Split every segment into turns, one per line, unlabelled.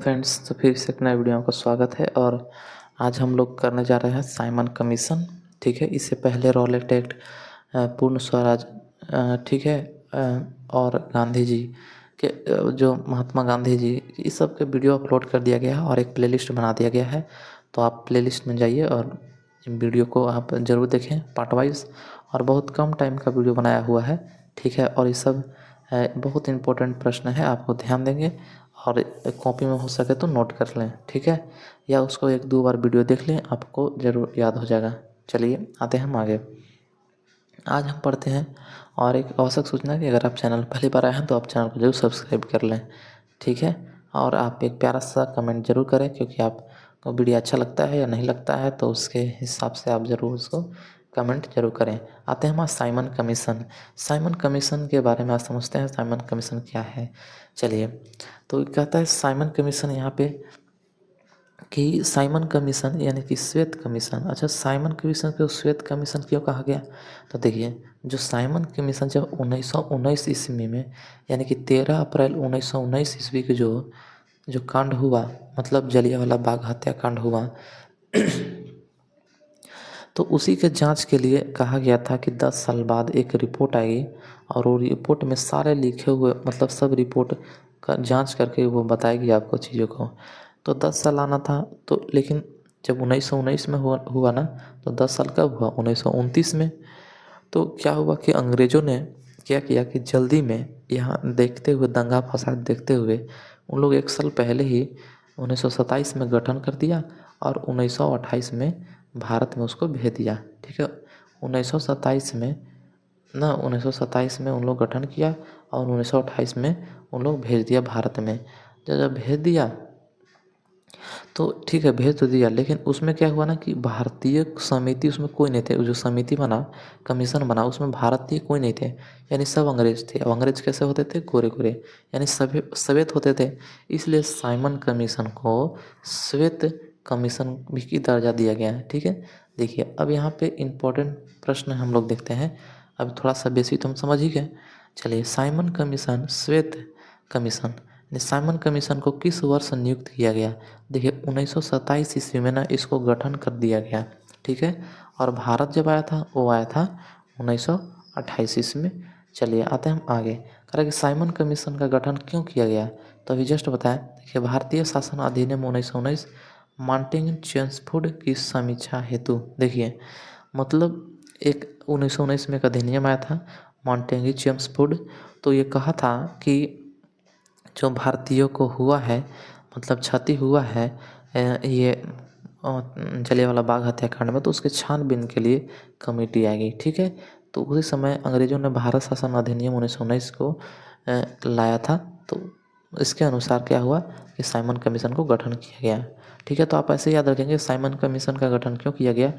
Friends, तो फिर से एक नए वीडियो में आपका स्वागत है। और आज हम लोग करने जा रहे हैं साइमन कमीशन। ठीक है, इससे पहले रॉलेट एक्ट, पूर्ण स्वराज, ठीक है, और गांधी जी के, जो महात्मा गांधी जी, इस सब के वीडियो अपलोड कर दिया गया है और एक प्लेलिस्ट बना दिया गया है। तो आप प्लेलिस्ट में जाइए और इन वीडियो को आप ज़रूर देखें पार्ट वाइज। और बहुत कम टाइम का वीडियो बनाया हुआ है, ठीक है। और ये सब बहुत इंपॉर्टेंट प्रश्न है, आपको ध्यान देंगे और कॉपी में हो सके तो नोट कर लें, ठीक है। या उसको एक दो बार वीडियो देख लें, आपको ज़रूर याद हो जाएगा। चलिए आते हैं हम आगे। आज हम पढ़ते हैं। और एक आवश्यक सूचना कि अगर आप चैनल पहली बार आए हैं तो आप चैनल को जरूर सब्सक्राइब कर लें, ठीक है। और आप एक प्यारा सा कमेंट जरूर करें, क्योंकि आपको वीडियो अच्छा लगता है या नहीं लगता है, तो उसके हिसाब से आप ज़रूर उसको कमेंट जरूर करें। आते हैं हमारे साइमन कमीशन। साइमन कमीशन के बारे में आज समझते हैं, साइमन कमीशन क्या है। चलिए, तो कहता है साइमन कमीशन यहाँ पे कि साइमन कमीशन यानी कि श्वेत कमीशन। अच्छा, साइमन कमीशन को श्वेत कमीशन क्यों कहा गया? तो देखिए, जो साइमन कमीशन जब 1919 ईस्वी में, यानी कि 13 अप्रैल 1919 ईस्वी के जो जो कांड हुआ, मतलब जलियांवाला बाग हत्याकांड हुआ, तो उसी के जांच के लिए कहा गया था कि 10 साल बाद एक रिपोर्ट आएगी और वो रिपोर्ट में सारे लिखे हुए, मतलब सब रिपोर्ट का जांच करके वो बताएगी आपको चीज़ों को। तो 10 साल आना था, तो लेकिन जब 1919 में हुआ ना, तो 10 साल कब हुआ? 1929 में। तो क्या हुआ कि अंग्रेज़ों ने क्या किया कि जल्दी में, यहाँ देखते हुए, दंगा फसाद देखते हुए, उन लोग एक साल पहले ही 1927 में गठन कर दिया और 1928 में भारत में उसको भेज दिया, ठीक है। 1927 में ना, 1927 में उन लोग गठन किया और 1928 में उन लोग भेज दिया भारत में। जब भेज दिया तो ठीक है, भेज तो दिया, लेकिन उसमें क्या हुआ ना कि भारतीय समिति उसमें कोई नहीं थे। जो समिति बना, कमीशन बना, उसमें भारतीय कोई नहीं थे, यानी सब अंग्रेज थे। अब अंग्रेज कैसे होते थे? गोरे गोरे, यानी श्वेत होते थे। इसलिए साइमन कमीशन को श्वेत कमीशन भी की दर्जा दिया गया है, ठीक है। देखिए, अब यहाँ पे इम्पोर्टेंट प्रश्न हम लोग देखते हैं। अब थोड़ा सा बेसिक तो हम समझ ही गए। चलिए, साइमन कमीशन, श्वेत कमीशन, साइमन कमीशन को किस वर्ष नियुक्त किया गया? देखिए, 1927 ईस्वी में ना इसको गठन कर दिया गया, ठीक है। और भारत जब आया था, वो आया था 1928 ईस्वी में। चलिए आते हैं हम आगे। कह रहा कि साइमन कमीशन का गठन क्यों किया गया? तो अभी जस्ट बताएं। देखिए, भारतीय शासन अधिनियम 1919 मार्टिन चेम्सफोर्ड की समीक्षा हेतु, देखिए मतलब एक 1919 में एक अधिनियम आया था, मॉन्टेगी चेम्सफोर्ड। तो ये कहा था कि जो भारतीयों को हुआ है, मतलब क्षति हुआ है ये जलियांवाला बाग हत्याकांड में, तो उसके छानबीन के लिए कमेटी आएगी, ठीक है। तो उसी समय अंग्रेजों ने भारत शासन अधिनियम 1919 को लाया था। तो इसके अनुसार क्या हुआ कि साइमन कमीशन को गठन किया गया, ठीक है। तो आप ऐसे याद रखेंगे साइमन कमीशन का गठन क्यों किया गया।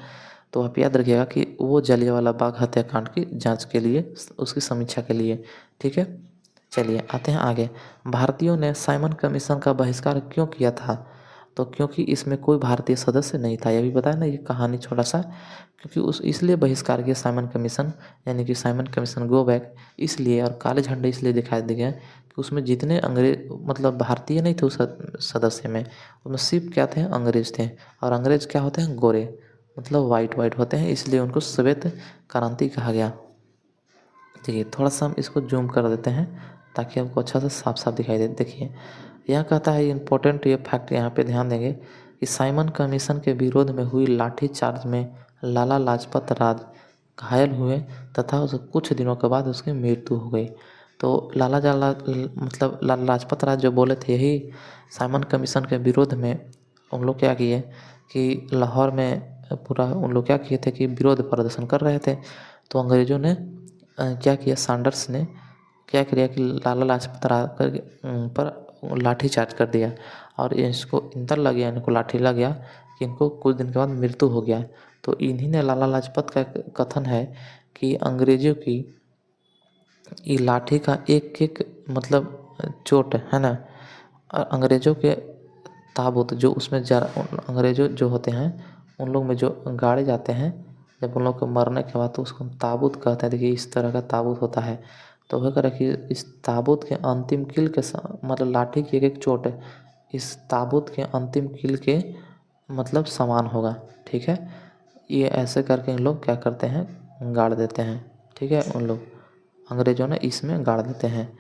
तो आप याद रखिएगा कि वो जलियांवाला बाग हत्याकांड की जांच के लिए, उसकी समीक्षा के लिए, ठीक है। चलिए आते हैं आगे। भारतीयों ने साइमन कमीशन का बहिष्कार क्यों किया था? तो क्योंकि इसमें कोई भारतीय सदस्य नहीं था। ये भी बताया ना, ये कहानी छोटा सा। क्योंकि उस इसलिए बहिष्कार किया साइमन कमीशन, यानी कि साइमन कमीशन गो बैक इसलिए, और काले झंडे इसलिए दिखाई दिए गए कि उसमें जितने अंग्रेज, मतलब भारतीय नहीं थे उस सदस्य में, उसमें सिर्फ क्या थे? अंग्रेज थे। और अंग्रेज क्या होते हैं? गोरे, मतलब वाइट वाइट होते हैं, इसलिए उनको श्वेत क्रांति कहा गया। देखिए, थोड़ा सा हम इसको जूम कर देते हैं ताकि आपको अच्छा से साफ साफ दिखाई दे। देखिए, यह कहता है इम्पोर्टेंट, ये फैक्ट यहाँ पे ध्यान देंगे कि साइमन कमीशन के विरोध में हुई लाठीचार्ज में लाला लाजपत राय घायल हुए तथा उसे कुछ दिनों के बाद उसकी मृत्यु हो गई। तो मतलब लाला लाजपत राय जो बोले थे, यही साइमन कमीशन के विरोध में उन लोग क्या किए कि लाहौर में पूरा उन लोग क्या किए थे कि विरोध प्रदर्शन कर रहे थे। तो अंग्रेज़ों ने क्या किया, सैंडर्स ने क्या किया कि लाला लाजपत राय पर लाठीचार्ज कर दिया और इसको इंतर लग गया, इनको लाठी लग गया कि इनको कुछ दिन के बाद मृत्यु हो गया। तो इन्हीं ने, लाला लाजपत का कथन है कि अंग्रेज़ों की ये लाठी का एक एक मतलब चोट है ना, अंग्रेज़ों के ताबूत जो उसमें जरा अंग्रेज़ों जो होते हैं उन लोग में जो गाड़े जाते हैं, जब उन लोग को मरने के बाद, तो उसको हम ताबूत कहते हैं। देखिए, इस तरह का ताबूत होता है। तो वह कह रहा है कि इस ताबूत के अंतिम कील के मतलब लाठी की एक एक चोट इस ताबूत के अंतिम कील के मतलब समान होगा। ठीक है, ये ऐसे करके इन लोग क्या करते हैं, गाड़ देते हैं। ठीक है, उन लोग अंग्रेज़ों ने इसमें गाड़ देते हैं।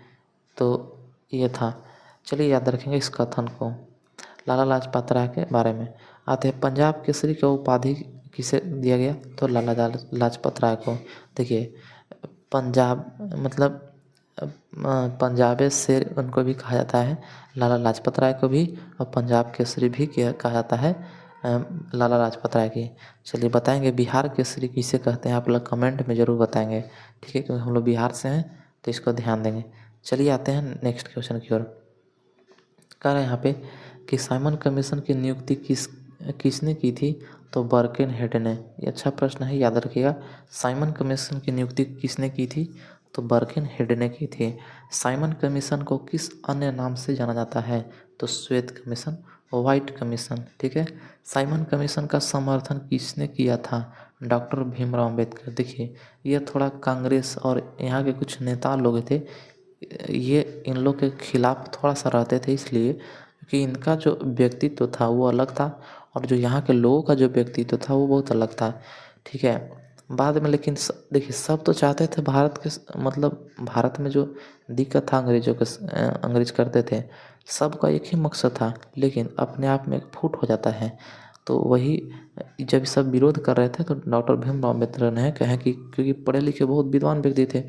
तो ये था। चलिए याद रखेंगे इस कथन को। लाला लाजपत राय के बारे में आते हैं। पंजाब केसरी का उपाधि किसे दिया गया, तो लाला लाजपत राय को। देखिए पंजाब मतलब पंजाबे शेर उनको भी कहा जाता है, लाला लाजपत राय को भी, और पंजाब केसरी भी कहा जाता है लाला लाजपत राय की। चलिए बताएंगे बिहार केसरी किसे कहते हैं, आप लोग कमेंट में ज़रूर बताएंगे। ठीक है, क्योंकि हम लोग बिहार से हैं तो इसको ध्यान देंगे। चलिए आते हैं नेक्स्ट क्वेश्चन की ओर। कह रहे हैं यहाँ पे कि साइमन कमीशन की नियुक्ति किसने की थी, तो बर्किनहेड ने। ये अच्छा प्रश्न है, याद रखिएगा। साइमन कमीशन की नियुक्ति किसने की थी, तो बर्किनहेड ने की थी। साइमन कमीशन को किस अन्य नाम से जाना जाता है, तो श्वेत कमीशन, व्हाइट कमीशन। ठीक है, साइमन कमीशन का समर्थन किसने किया था, डॉक्टर भीमराव अम्बेडकर। देखिए ये थोड़ा कांग्रेस और यहाँ के कुछ नेता लोग थे, ये इन लोग के खिलाफ थोड़ा सा रहते थे, इसलिए क्योंकि इनका जो व्यक्तित्व था वो अलग था, और जो यहाँ के लोगों का जो व्यक्तित्व था वो बहुत अलग था। ठीक है, बाद में लेकिन देखिए सब तो चाहते थे भारत के मतलब भारत में जो दिक्कत था अंग्रेजों के अंग्रेज करते थे, सबका एक ही मकसद था, लेकिन अपने आप में एक फूट हो जाता है। तो वही जब सब विरोध कर रहे थे तो डॉक्टर भीमराव अम्बेडकर ने कहा कि क्योंकि पढ़े लिखे बहुत विद्वान व्यक्ति थे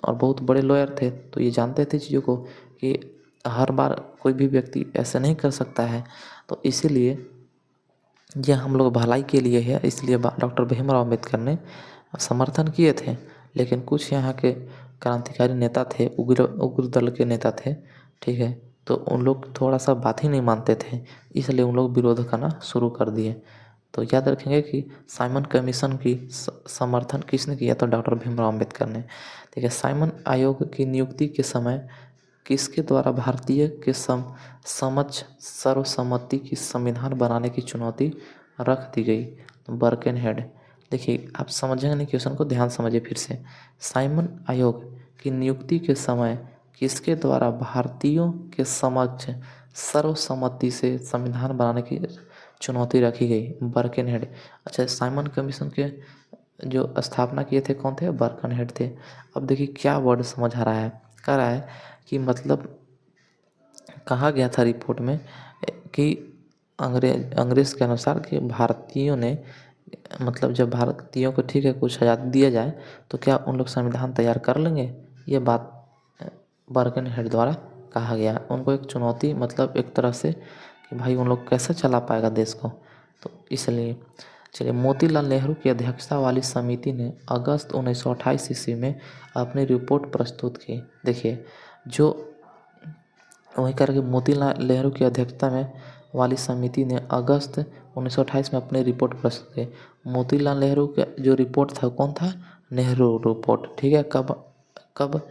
और बहुत बड़े लॉयर थे, तो ये जानते थे चीज़ों को कि हर बार कोई भी व्यक्ति ऐसा नहीं कर सकता है, तो इसीलिए ये हम लोग भलाई के लिए है, इसलिए डॉक्टर भीमराव अम्बेडकर ने समर्थन किए थे। लेकिन कुछ यहाँ के क्रांतिकारी नेता थे, उग्र दल के नेता थे। ठीक है, तो उन लोग थोड़ा सा बात ही नहीं मानते थे, इसलिए उन लोग विरोध करना शुरू कर दिए। तो याद रखेंगे कि साइमन कमीशन की समर्थन किसने किया, तो डॉक्टर भीमराव अम्बेडकर ने। ठीक है, साइमन आयोग की नियुक्ति के समय किसके द्वारा भारतीय के समक्ष सर्वसम्मति की संविधान बनाने की चुनौती रख दी गई, तो बर्किनहेड। देखिए आप समझेंगे नहीं, क्वेश्चन को ध्यान समझिए फिर से। साइमन आयोग की नियुक्ति के समय किसके द्वारा भारतीयों के समक्ष सर्वसम्मति से संविधान बनाने की चुनौती रखी गई, बर्किनहेड। अच्छा, साइमन कमीशन के जो स्थापना किए थे कौन थे, बर्किनहेड थे। अब देखिए क्या वर्ड समझ आ रहा है, कह रहा है कि मतलब कहा गया था रिपोर्ट में कि अंग्रेज़ के अनुसार कि भारतीयों ने मतलब जब भारतीयों को ठीक है कुछ आज़ादी दिया जाए तो क्या उन लोग संविधान तैयार कर लेंगे, ये बात बर्किनहेड द्वारा कहा गया। उनको एक चुनौती मतलब एक तरह से कि भाई उन लोग कैसे चला पाएगा देश को, तो इसलिए। चलिए, मोतीलाल नेहरू की अध्यक्षता वाली समिति ने अगस्त 1928 ईस्वी में अपनी रिपोर्ट प्रस्तुत की। देखिए जो वहीं करके मोतीलाल नेहरू की अध्यक्षता में वाली समिति ने अगस्त 1928 में अपनी रिपोर्ट प्रस्तुत की। मोतीलाल नेहरू का जो रिपोर्ट था कौन था, नेहरू रिपोर्ट। ठीक है, कब कब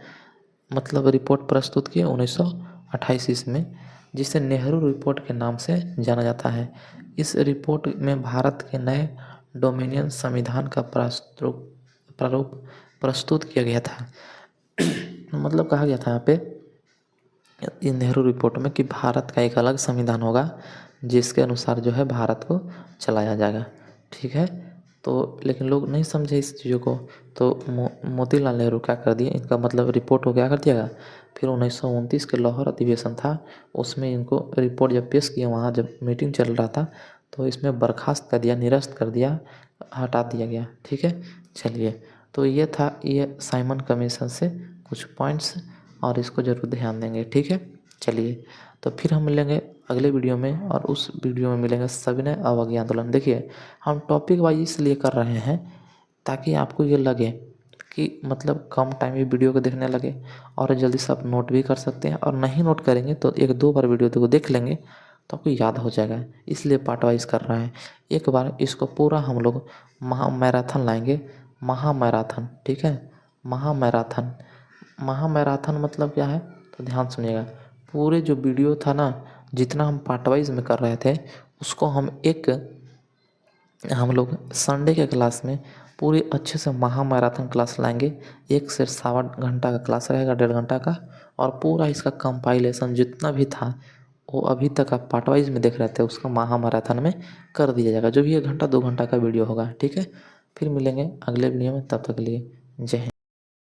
मतलब रिपोर्ट प्रस्तुत की 1928 ईस्वी में, जिसे नेहरू रिपोर्ट के नाम से जाना जाता है। इस रिपोर्ट में भारत के नए डोमिनियन संविधान का प्रारूप प्रस्तुत किया गया था। मतलब कहा गया था यहाँ पे इन नेहरू रिपोर्ट में कि भारत का एक अलग संविधान होगा जिसके अनुसार जो है भारत को चलाया जाएगा। ठीक है, तो लेकिन लोग नहीं समझे इस चीज़ों को, तो मोतीलाल नेहरू क्या कर दिए, इनका मतलब रिपोर्ट को क्या कर दिया। फिर 1929 के लाहौर अधिवेशन था, उसमें इनको रिपोर्ट जब पेश किया, वहाँ जब मीटिंग चल रहा था तो इसमें बर्खास्त कर दिया, निरस्त कर दिया, हटा दिया गया। ठीक है, चलिए तो ये था ये साइमन कमीशन से कुछ पॉइंट्स, और इसको ज़रूर ध्यान देंगे। ठीक है, चलिए तो फिर हम मिलेंगे अगले वीडियो में, और उस वीडियो में मिलेंगे सविनय अवज्ञा आंदोलन। देखिए हम टॉपिक वाइज इसलिए कर रहे हैं ताकि आपको ये लगे कि मतलब कम टाइम में वीडियो को देखने लगे और जल्दी से आप नोट भी कर सकते हैं, और नहीं नोट करेंगे तो एक दो बार वीडियो को देख लेंगे तो आपको याद हो जाएगा, इसलिए पार्ट वाइज कर रहे हैं। एक बार इसको पूरा हम लोग महामैराथन लाएंगे, महामैराथन। ठीक है, महामैराथन। महामैराथन मतलब क्या है, तो ध्यान सुनिएगा। पूरे जो वीडियो था ना, जितना हम पार्ट वाइज में कर रहे थे उसको हम लोग संडे के क्लास में पूरी अच्छे से महामैराथन क्लास लाएंगे। 1 से 1.25 घंटा का क्लास रहेगा, 1.5 घंटा का, और पूरा इसका कंपाइलेशन जितना भी था वो अभी तक आप पार्ट वाइज में देख रहे थे उसका महामैराथन में कर दिया जाएगा, जो भी 1 घंटा 2 घंटा का वीडियो होगा, ठीक है। फिर मिलेंगे अगले वीडियो में, तब तक के लिए जय हिंद।